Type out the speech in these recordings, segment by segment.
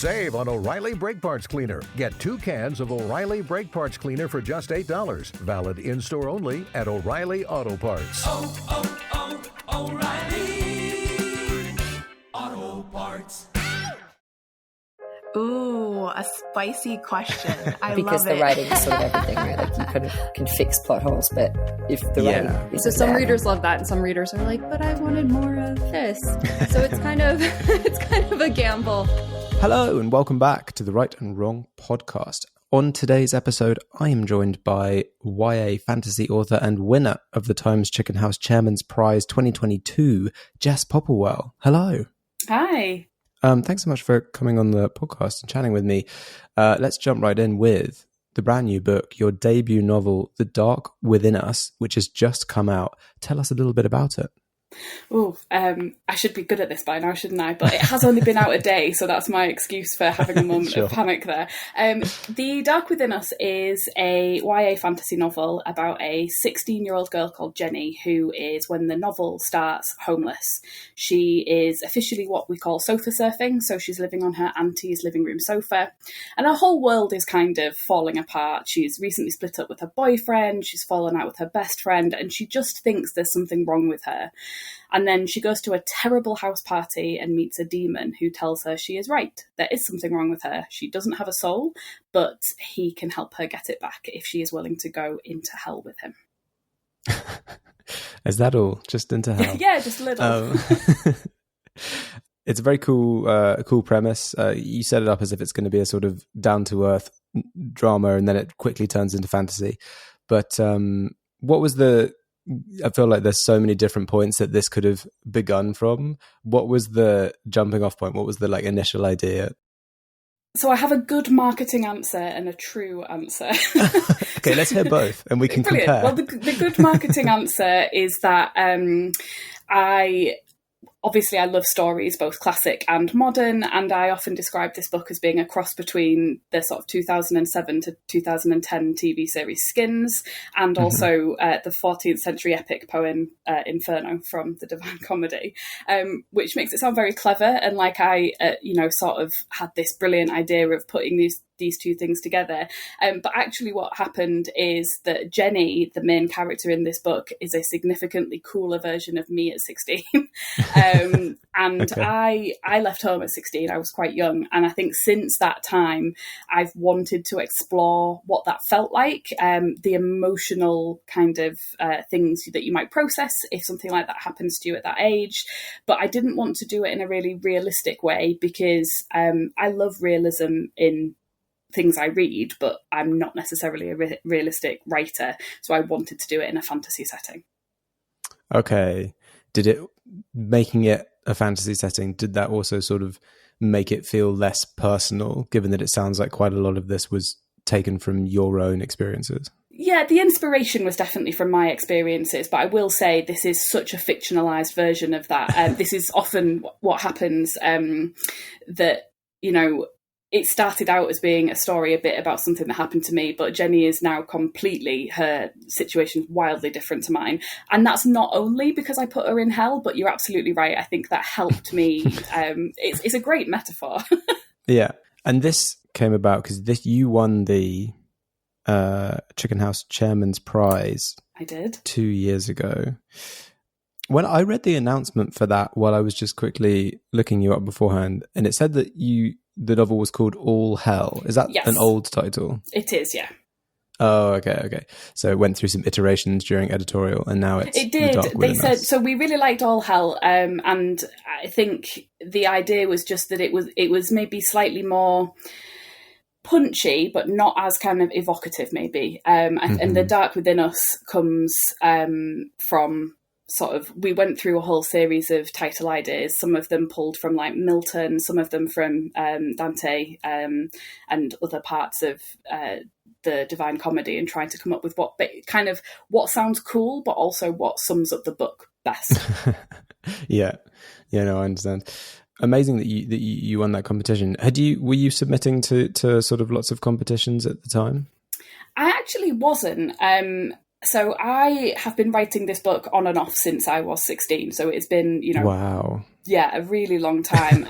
Save on O'Reilly Brake Parts Cleaner. Get 2 cans of O'Reilly Brake Parts Cleaner for just $8. Valid in-store only at O'Reilly Auto Parts. O'Reilly Auto Parts. Ooh, a spicy question. I because love the it. writing is sort of everything, right? Like you can fix plot holes, but if the writing is so some readers love that, and some readers are like, "But I wanted more of this." So it's kind of a gamble. Hello and welcome back to the Right and Wrong podcast. On today's episode, I am joined by YA fantasy author and winner of the Times Chicken House Chairman's Prize 2022, Jess Popplewell. Hello. Hi. Thanks so much for coming on the podcast and chatting with me. Let's jump right in with the brand new book, your debut novel, The Dark Within Us, which has just come out. Tell us a little bit about it. Oh, I should be good at this by now, shouldn't I? But it has only been out a day, so that's my excuse for having a moment Sure. of panic there. The Dark Within Us is a YA fantasy novel about a 16-year-old girl called Jenny, who is, when the novel starts, homeless. She is officially what we call sofa surfing, so she's living on her auntie's living room sofa, and her whole world is kind of falling apart. She's recently split up with her boyfriend, she's fallen out with her best friend, and she just thinks there's something wrong with her. And then she goes to a terrible house party and meets a demon who tells her she is right. There is something wrong with her. She doesn't have a soul, but he can help her get it back if she is willing to go into hell with him. Is that all? Just into hell? Yeah, just a little. It's a very cool premise. You set it up as if it's going to be a sort of down-to-earth drama, and then it quickly turns into fantasy. But what was I feel like there's so many different points that this could have begun from. What was the jumping off point? What was the initial idea? So I have a good marketing answer and a true answer. Okay, let's hear both and we can Brilliant. compare. Well, the good marketing answer is that I love stories, both classic and modern, and I often describe this book as being a cross between the sort of 2007 to 2010 TV series Skins and also the 14th century epic poem Inferno from the Divine Comedy, which makes it sound very clever and like I, sort of had this brilliant idea of putting these two things together. But actually what happened is that Jenny, the main character in this book, is a significantly cooler version of me at 16. And okay. I left home at 16. I was quite young. And I think since that time, I've wanted to explore what that felt like, the emotional kind of things that you might process if something like that happens to you at that age. But I didn't want to do it in a really realistic way because I love realism in things I read, but I'm not necessarily a realistic writer. So I wanted to do it in a fantasy setting. Okay. Making it a fantasy setting, did that also sort of make it feel less personal, given that it sounds like quite a lot of this was taken from your own experiences? Yeah, the inspiration was definitely from my experiences, but I will say this is such a fictionalized version of that. This is often what happens, that, it started out as being a story a bit about something that happened to me, but Jenny is now completely, her situation wildly different to mine. And that's not only because I put her in hell, but you're absolutely right. I think that helped me. It's a great metaphor. Yeah. And this came about because you won the Chicken House Chairman's Prize. I did. 2 years ago. When I read the announcement for that while I was just quickly looking you up beforehand, and it said that the novel was called All Hell. Is that an old title? It is, yeah. Oh, okay. So it went through some iterations during editorial, and now it did. They said so. We really liked All Hell, and I think the idea was just that it was maybe slightly more punchy, but not as kind of evocative, maybe. And The Dark Within Us comes from. Sort of, we went through a whole series of title ideas, some of them pulled from like Milton, some of them from Dante, and other parts of the Divine Comedy, and trying to come up with what sounds cool, but also what sums up the book best. Yeah, no, I understand. Amazing that you won that competition. Were you submitting to sort of lots of competitions at the time? I actually wasn't. So I have been writing this book on and off since I was 16. So it's been, wow. Yeah, a really long time.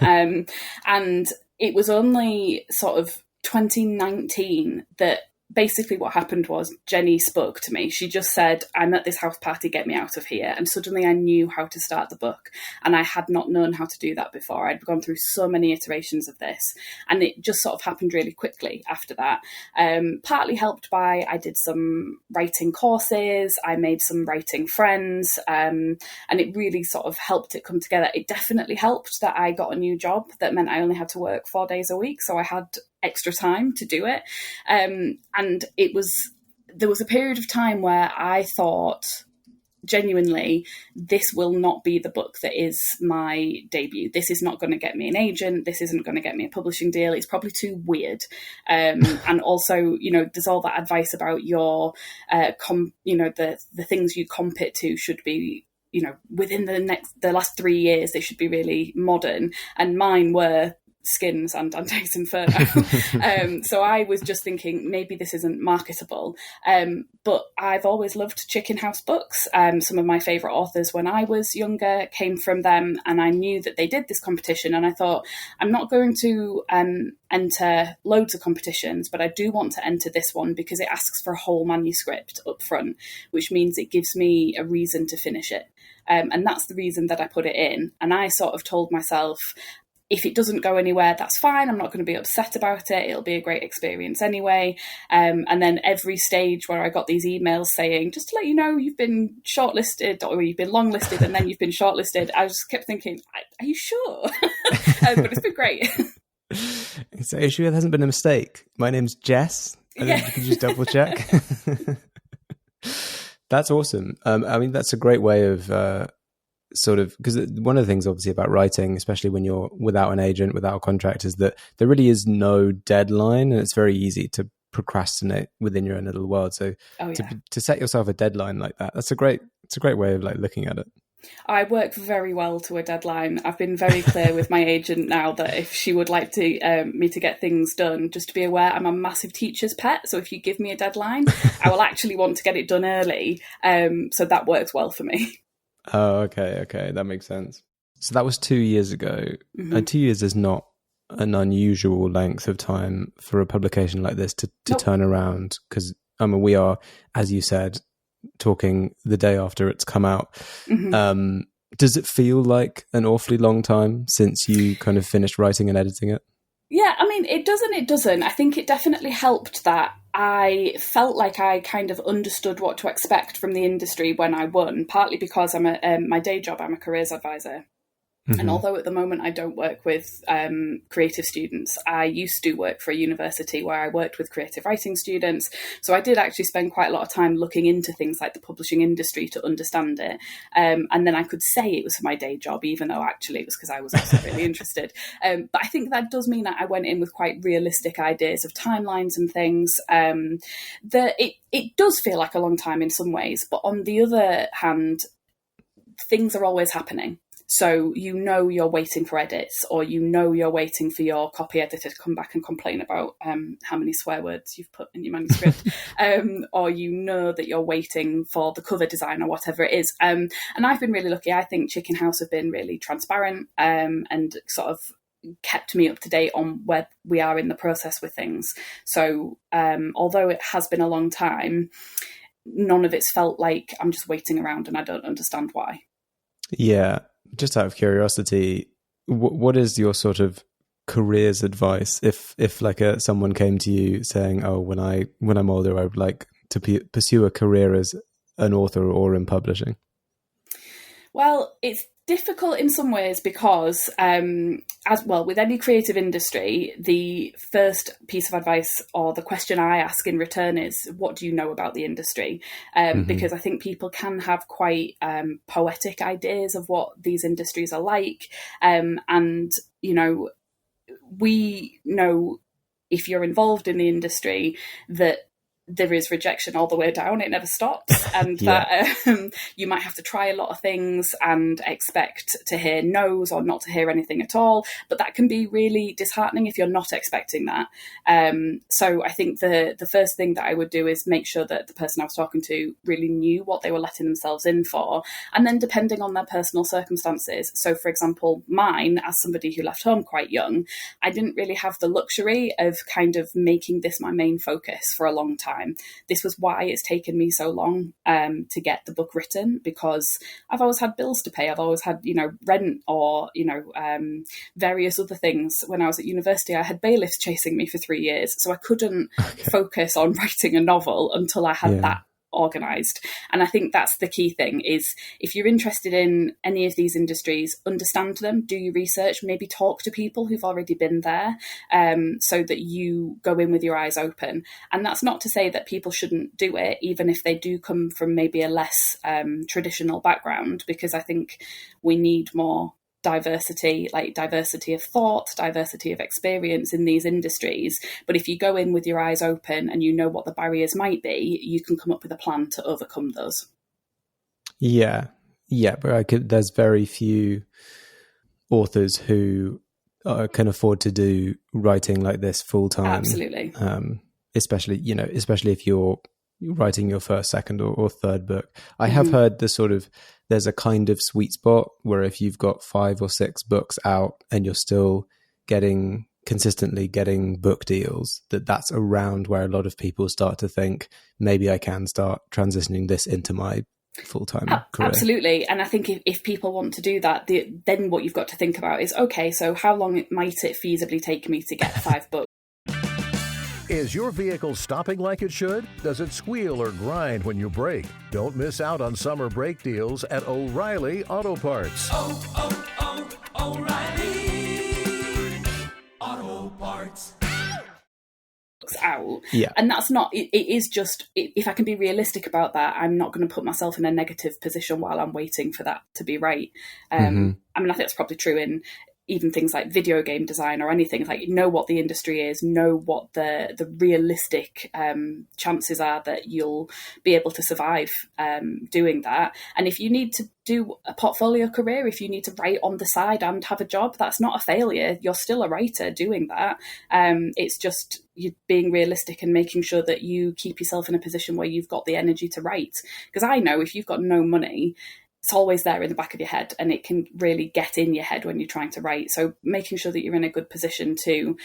And it was only sort of 2019 that basically what happened was Jenny spoke to me. She just said, I'm at this house party, get me out of here. And suddenly I knew how to start the book. And I had not known how to do that before. I'd gone through so many iterations of this. And it just sort of happened really quickly after that. Partly helped by, I did some writing courses, I made some writing friends, and it really sort of helped it come together. It definitely helped that I got a new job that meant I only had to work 4 days a week. So I had extra time to do it. And there was a period of time where I thought, genuinely, this will not be the book that is my debut. This is not going to get me an agent. This isn't going to get me a publishing deal. It's probably too weird. And also, there's all that advice about your, the things you comp it to should be, within the last 3 years, they should be really modern. And mine were Skins and Dante's Inferno. So I was just thinking maybe this isn't marketable, but I've always loved Chicken House books. Some of my favourite authors when I was younger came from them, and I knew that they did this competition, and I thought, I'm not going to enter loads of competitions, but I do want to enter this one because it asks for a whole manuscript up front, which means it gives me a reason to finish it. And that's the reason that I put it in. And I sort of told myself, if it doesn't go anywhere, that's fine. I'm not going to be upset about it. It'll be a great experience anyway. And then every stage where I got these emails saying, just to let you know, you've been shortlisted or you've been longlisted and then you've been shortlisted, I just kept thinking, are you sure? But it's been great. So are you sure there hasn't been a mistake? My name's Jess. I think you can just double check. That's awesome. I mean, that's a great way of sort of, because one of the things obviously about writing, especially when you're without an agent, without a contract, is that there really is no deadline, and it's very easy to procrastinate within your own little world. So to set yourself a deadline like that, it's a great way of like looking at it. I work very well to a deadline. I've been very clear with my agent now that if she would like to me to get things done, just to be aware, I'm a massive teacher's pet. So if you give me a deadline, I will actually want to get it done early. So that works well for me. Oh, okay. That makes sense. So that was 2 years ago. Mm-hmm. 2 years is not an unusual length of time for a publication like this to turn around, because we are, as you said, talking the day after it's come out. Mm-hmm. Does it feel like an awfully long time since you kind of finished writing and editing it? Yeah, I mean, it does and it doesn't. I think it definitely helped that I felt like I kind of understood what to expect from the industry when I won, partly because I'm my day job, I'm a careers advisor. Mm-hmm. And although at the moment I don't work with creative students, I used to work for a university where I worked with creative writing students. So I did actually spend quite a lot of time looking into things like the publishing industry to understand it. And then I could say it was for my day job, even though actually it was because I was also really interested. But I think that does mean that I went in with quite realistic ideas of timelines and things. It does feel like a long time in some ways, but on the other hand, things are always happening. So you're waiting for edits, or you're waiting for your copy editor to come back and complain about how many swear words you've put in your manuscript, or that you're waiting for the cover design or whatever it is. And I've been really lucky. I think Chicken House have been really transparent and sort of kept me up to date on where we are in the process with things. So although it has been a long time, none of it's felt like I'm just waiting around and I don't understand why. Yeah. Just out of curiosity, what is your sort of careers advice if like someone came to you saying, "Oh, when I'm older, I would like to pursue a career as an author or in publishing"? Well, it's difficult in some ways because, as well, with any creative industry, the first piece of advice or the question I ask in return is, what do you know about the industry? Because I think people can have quite poetic ideas of what these industries are like. And, we know, if you're involved in the industry, that there is rejection all the way down. It never stops. And that you might have to try a lot of things and expect to hear no's or not to hear anything at all. But that can be really disheartening if you're not expecting that. So I think the first thing that I would do is make sure that the person I was talking to really knew what they were letting themselves in for. And then depending on their personal circumstances. So for example, mine, as somebody who left home quite young, I didn't really have the luxury of kind of making this my main focus for a long time. This was why it's taken me so long to get the book written, because I've always had bills to pay. I've always had, rent or, various other things. When I was at university, I had bailiffs chasing me for 3 years. So I couldn't focus on writing a novel until I had that organised. And I think that's the key thing, is if you're interested in any of these industries, understand them, do your research, maybe talk to people who've already been there, so that you go in with your eyes open. And that's not to say that people shouldn't do it, even if they do come from maybe a less traditional background, because I think we need more diversity, like diversity of thought, diversity of experience in these industries. But if you go in with your eyes open and you know what the barriers might be, you can come up with a plan to overcome those. Yeah, but there's very few authors who can afford to do writing like this full time. Absolutely. Especially if you're writing your first, second or third book. I have heard there's a kind of sweet spot where if you've got 5 or 6 books out and you're still consistently getting book deals, that's around where a lot of people start to think, maybe I can start transitioning this into my full-time career. Absolutely. And I think if people want to do that, then what you've got to think about is, okay, so how long might it feasibly take me to get 5 books? Is your vehicle stopping like it should? Does it squeal or grind when you brake? Don't miss out on summer brake deals at O'Reilly Auto Parts. O'Reilly Auto Parts. Out. And that's not, it is just, if I can be realistic about that, I'm not going to put myself in a negative position while I'm waiting for that to be right. I mean, I think that's probably true in even things like video game design or anything. Like, know what the industry is, know what the realistic chances are that you'll be able to survive doing that. And if you need to do a portfolio career, if you need to write on the side and have a job, that's not a failure. You're still a writer doing that. It's just you being realistic and making sure that you keep yourself in a position where you've got the energy to write. Because I know if you've got no money, it's always there in the back of your head, and it can really get in your head when you're trying to write. So making sure that you're in a good position to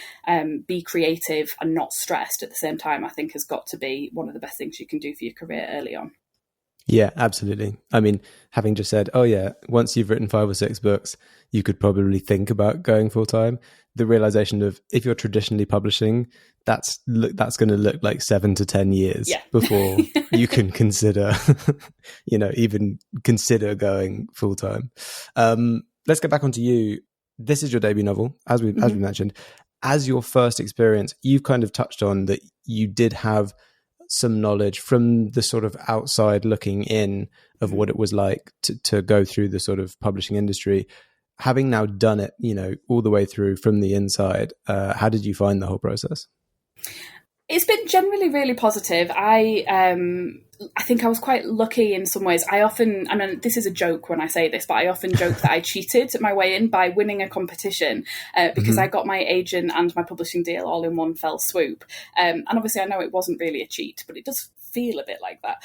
be creative and not stressed at the same time, I think has got to be one of the best things you can do for your career early on. Yeah, absolutely. I mean, having just said, once you've written 5 or 6 books, you could probably think about going full time. The realization of, if you're traditionally publishing, that's going to look like 7 to 10 years before you can consider, even consider going full time. Let's get back onto you. This is your debut novel, as we mentioned. As your first experience, you've kind of touched on that you did have some knowledge from the sort of outside looking in of what it was like to go through the sort of publishing industry. Having now done it, all the way through from the inside, how did you find the whole process? It's been generally really positive. I think I was quite lucky in some ways. This is a joke when I say this, but I often joke that I cheated my way in by winning a competition because I got my agent and my publishing deal all in one fell swoop. And obviously I know it wasn't really a cheat, but it does feel a bit like that.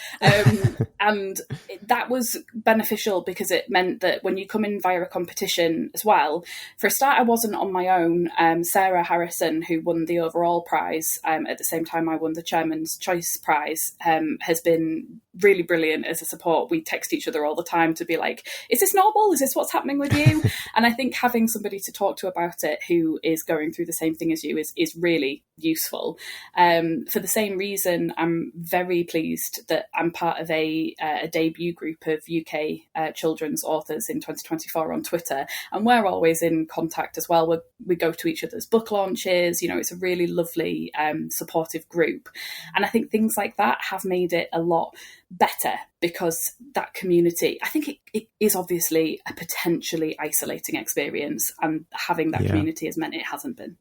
And that was beneficial because it meant that when you come in via a competition as well, for a start, I wasn't on my own. Sarah Harrison, who won the overall prize at the same time I won the Chairman's Choice Prize, has been really brilliant as a support. We text each other all the time to be like, is this normal? Is this what's happening with you? And I think having somebody to talk to about it who is going through the same thing as you is really useful. For the same reason, I'm very pleased that I'm part of a debut group of UK children's authors in 2024 on Twitter, and we're always in contact as well. We go to each other's book launches. It's a really lovely supportive group, and I think things like that have made it a lot better because that community, I think it is obviously a potentially isolating experience, and having that community has meant it hasn't been.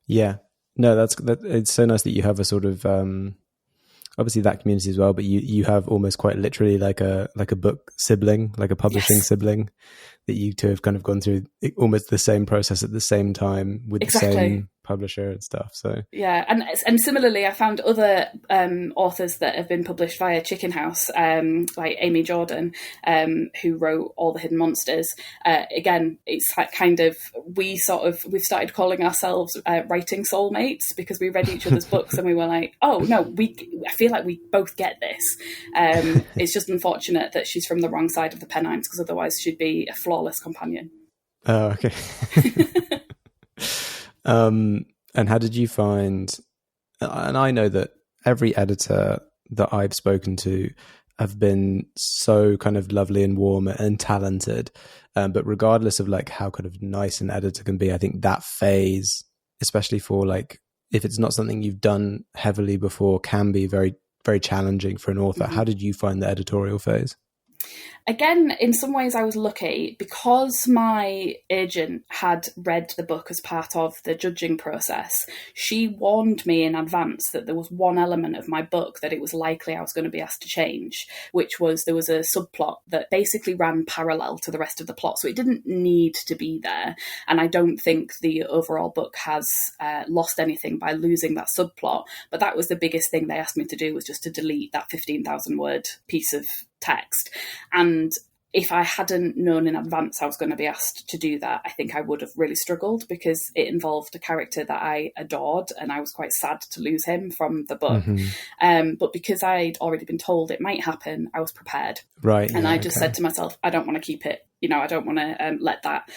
Yeah. No, it's so nice that you have a sort of obviously that community as well, but you have almost quite literally like a book sibling, like a publishing sibling, that you two have kind of gone through almost the same process at the same time with the same publisher and stuff. So yeah, and similarly, I found other authors that have been published via Chicken House, like Amy Jordan, who wrote All the Hidden Monsters. Again, it's like kind of we've started calling ourselves writing soulmates, because we read each other's books and we were like, oh no, I feel like we both get this. It's just unfortunate that she's from the wrong side of the Pennines, because otherwise she'd be a flawless companion. Oh, okay. And how did you find, and I know that every editor that I've spoken to have been so kind of lovely and warm and talented, but regardless of like how kind of nice an editor can be, I think that phase, especially for like, if it's not something you've done heavily before, can be very, very challenging for an author. Mm-hmm. How did you find the editorial phase? Again, in some ways I was lucky, because my agent had read the book as part of the judging process. She warned me in advance that there was one element of my book that it was likely I was going to be asked to change, which was there was a subplot that basically ran parallel to the rest of the plot. So it didn't need to be there. And I don't think the overall book has lost anything by losing that subplot. But that was the biggest thing they asked me to do, was just to delete that 15,000 word piece of text. And if I hadn't known in advance I was going to be asked to do that, I think I would have really struggled, because it involved a character that I adored and I was quite sad to lose him from the book. Mm-hmm. But because I'd already been told it might happen, I was prepared. Right. And I just said to myself, I don't want to keep it, I don't want to let that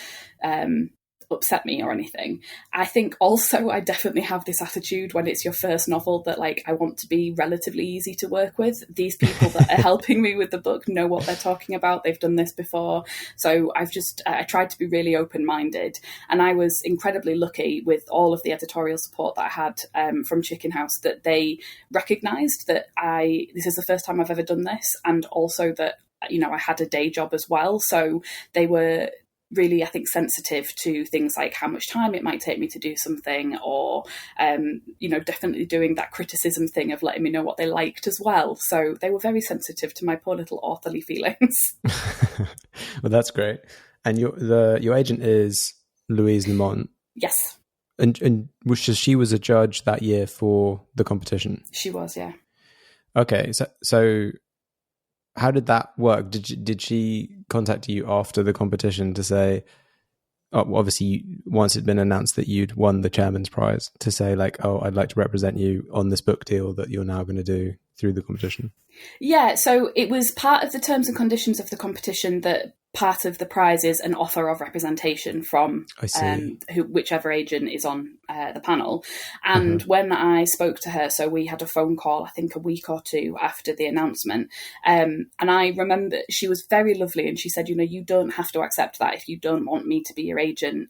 upset me or anything. I think also I definitely have this attitude when it's your first novel that like I want to be relatively easy to work with. These people that are helping me with the book know what they're talking about. They've done this before. So I tried to be really open-minded, and I was incredibly lucky with all of the editorial support that I had from Chicken House, that they recognised that this is the first time I've ever done this, and also that I had a day job as well. So they were really, I think, sensitive to things like how much time it might take me to do something, or, definitely doing that criticism thing of letting me know what they liked as well. So they were very sensitive to my poor little authorly feelings. Well, that's great. And your agent is Louise Lamont. Yes. And she was a judge that year for the competition? She was, yeah. Okay, so how did that work? Did she contact you after the competition to say, obviously once it'd been announced that you'd won the chairman's prize, to say like, oh, I'd like to represent you on this book deal that you're now going to do through the competition? Yeah, so it was part of the terms and conditions of the competition that part of the prize is an offer of representation from whichever agent is on the panel. And when I spoke to her, so we had a phone call, I think a week or two after the announcement, and I remember she was very lovely, and she said, you don't have to accept that. If you don't want me to be your agent,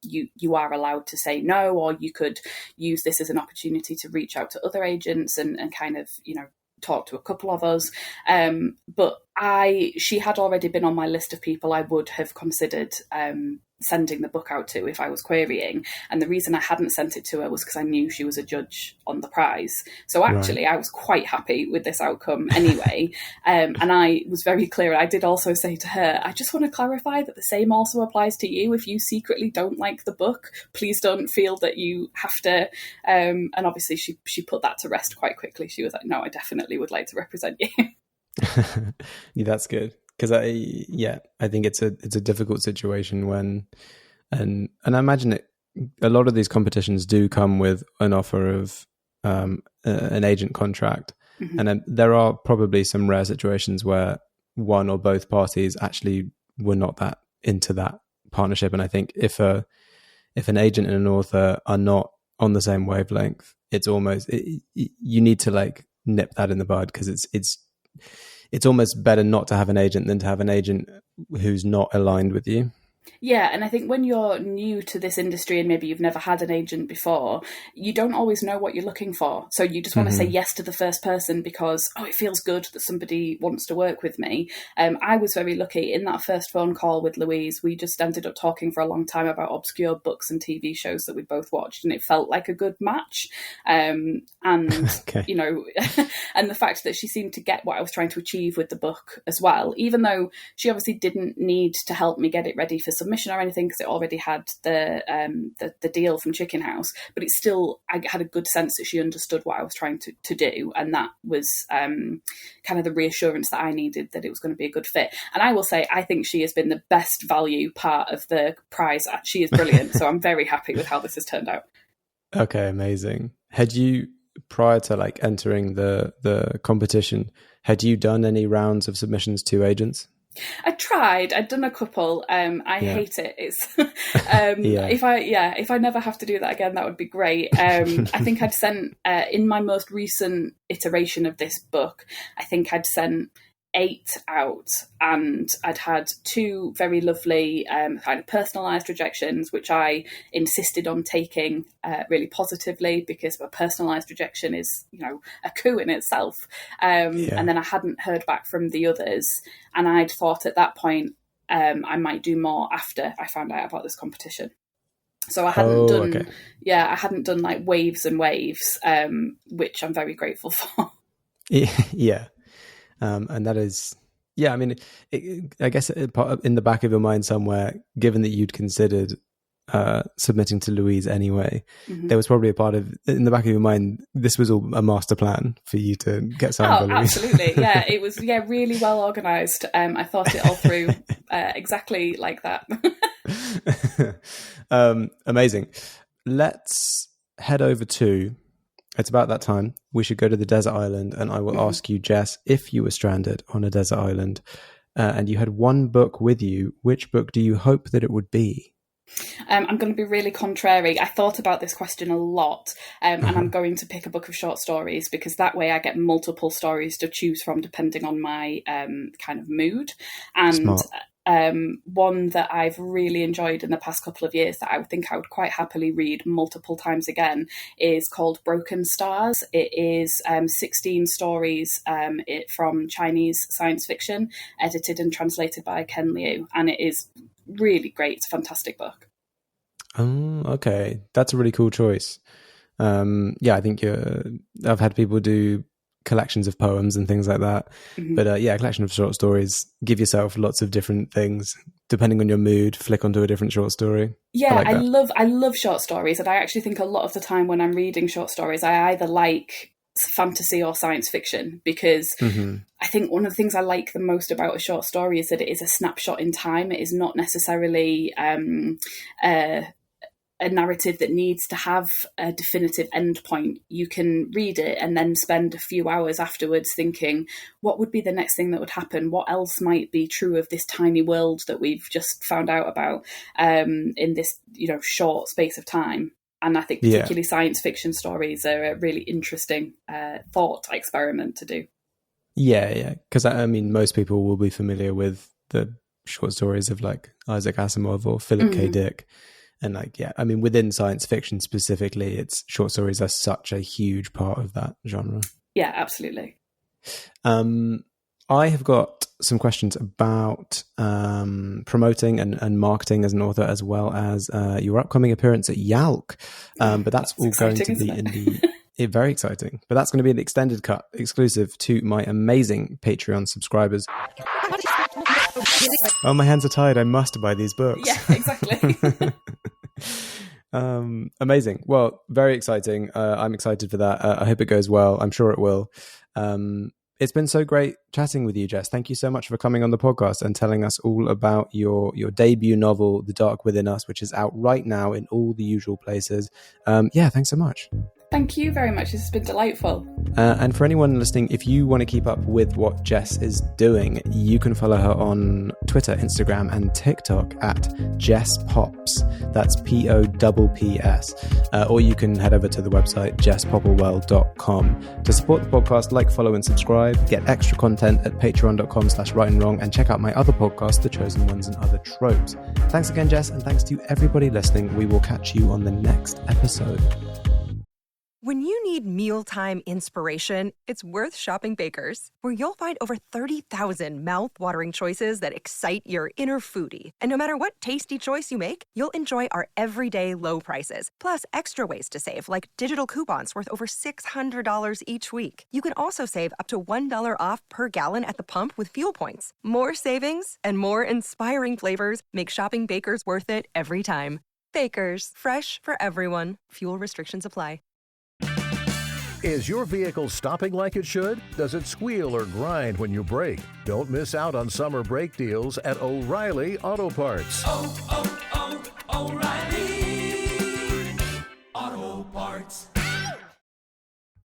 you are allowed to say no, or you could use this as an opportunity to reach out to other agents and kind of, talk to a couple of us. But she had already been on my list of people I would have considered sending the book out to if I was querying. And the reason I hadn't sent it to her was because I knew she was a judge on the prize. So actually, I was quite happy with this outcome anyway. And I was very clear. I did also say to her, I just want to clarify that the same also applies to you. If you secretly don't like the book, please don't feel that you have to. And obviously she put that to rest quite quickly. She was like, no, I definitely would like to represent you. Yeah, that's good. Because I think it's a difficult situation when, and I imagine a lot of these competitions do come with an offer of an agent contract, and then there are probably some rare situations where one or both parties actually were not that into that partnership. And I think if an agent and an author are not on the same wavelength, it's almost you need to like nip that in the bud, because it's almost better not to have an agent than to have an agent who's not aligned with you. Yeah, and I think when you're new to this industry and maybe you've never had an agent before, you don't always know what you're looking for. So you just want to say yes to the first person because, it feels good that somebody wants to work with me. I was very lucky in that first phone call with Louise. We just ended up talking for a long time about obscure books and TV shows that we both watched, and it felt like a good match. And, Okay. you know, and the fact that she seemed to get what I was trying to achieve with the book as well, even though she obviously didn't need to help me get it ready for submission or anything because it already had the deal from Chicken House, but it's still, I had a good sense that she understood what I was trying to do, and that was kind of the reassurance that I needed that it was going to be a good fit. And I will say, I think she has been the best value part of the prize. She is brilliant, so I'm very happy with how this has turned out. Okay, amazing. Had you, prior to like entering the competition, had you done any rounds of submissions to agents? I tried. I'd done a couple. I hate it. It's if I never have to do that again, that would be great. I think I'd sent in my most recent iteration of this book, I think I'd sent 8 out, and I'd had 2 very lovely kind of personalised rejections, which I insisted on taking really positively because a personalised rejection is, you know, a coup in itself. And then I hadn't heard back from the others, and I'd thought at that point I might do more after I found out about this competition. So I hadn't I hadn't done like waves and waves, which I'm very grateful for. Yeah. And that is, I mean, I guess in the back of your mind somewhere, given that you'd considered submitting to Louise anyway, there was probably a part of, in the back of your mind, this was all a master plan for you to get signed by Louise. Absolutely. Yeah, it was really well organised. I thought it all through exactly like that. Amazing. Let's head over to, it's about that time. We should go to the desert island, and I will ask you, Jess, if you were stranded on a desert island and you had one book with you, which book do you hope that it would be? I'm going to be really contrary. I thought about this question a lot, and I'm going to pick a book of short stories because that way I get multiple stories to choose from depending on my kind of mood. And Smart. One that I've really enjoyed in the past couple of years that I would think I would quite happily read multiple times again is called Broken Stars. It is 16 stories from Chinese science fiction, edited and translated by Ken Liu, and it is really great. It's a fantastic book. Oh, okay. That's a really cool choice. I think I've had people do collections of poems and things like that, but a collection of short stories. Give yourself lots of different things depending on your mood. Flick onto a different short story. I love short stories, and I actually think a lot of the time when I'm reading short stories, I either like fantasy or science fiction, because I think one of the things I like the most about a short story is that it is a snapshot in time. It is not necessarily a narrative that needs to have a definitive endpoint. You can read it and then spend a few hours afterwards thinking, what would be the next thing that would happen? What else might be true of this tiny world that we've just found out about in this, short space of time? And I think particularly science fiction stories are a really interesting thought experiment to do. Yeah. Because I mean, most people will be familiar with the short stories of like Isaac Asimov or Philip K. Dick. And within science fiction specifically, it's short stories are such a huge part of that genre. Yeah, absolutely. I have got some questions about promoting and marketing as an author, as well as your upcoming appearance at Yalk. But that's all going to be in the... very exciting. But that's going to be an extended cut exclusive to my amazing Patreon subscribers. Oh, my hands are tied. I must buy these books. Yeah, exactly. Amazing. Well, very exciting. I'm excited for that. I hope it goes well. I'm sure it will. It's been so great chatting with you, Jess. Thank you so much for coming on the podcast and telling us all about your debut novel, The Dark Within Us, which is out right now in all the usual places. Thanks so much. Thank you very much. This has been delightful. And for anyone listening, if you want to keep up with what Jess is doing, you can follow her on Twitter, Instagram, and TikTok at Jess Pops. That's POPPS. Or you can head over to the website jesspopplewell.com. To support the podcast, like, follow, and subscribe. Get extra content at patreon.com/rightandwrong, and check out my other podcast, The Chosen Ones and Other Tropes. Thanks again, Jess, and thanks to everybody listening. We will catch you on the next episode. When you need mealtime inspiration, it's worth shopping Baker's, where you'll find over 30,000 mouth-watering choices that excite your inner foodie. And no matter what tasty choice you make, you'll enjoy our everyday low prices, plus extra ways to save, like digital coupons worth over $600 each week. You can also save up to $1 off per gallon at the pump with fuel points. More savings and more inspiring flavors make shopping Baker's worth it every time. Baker's, fresh for everyone. Fuel restrictions apply. Is your vehicle stopping like it should? Does it squeal or grind when you brake? Don't miss out on summer brake deals at O'Reilly Auto Parts. Oh, O'Reilly Auto Parts.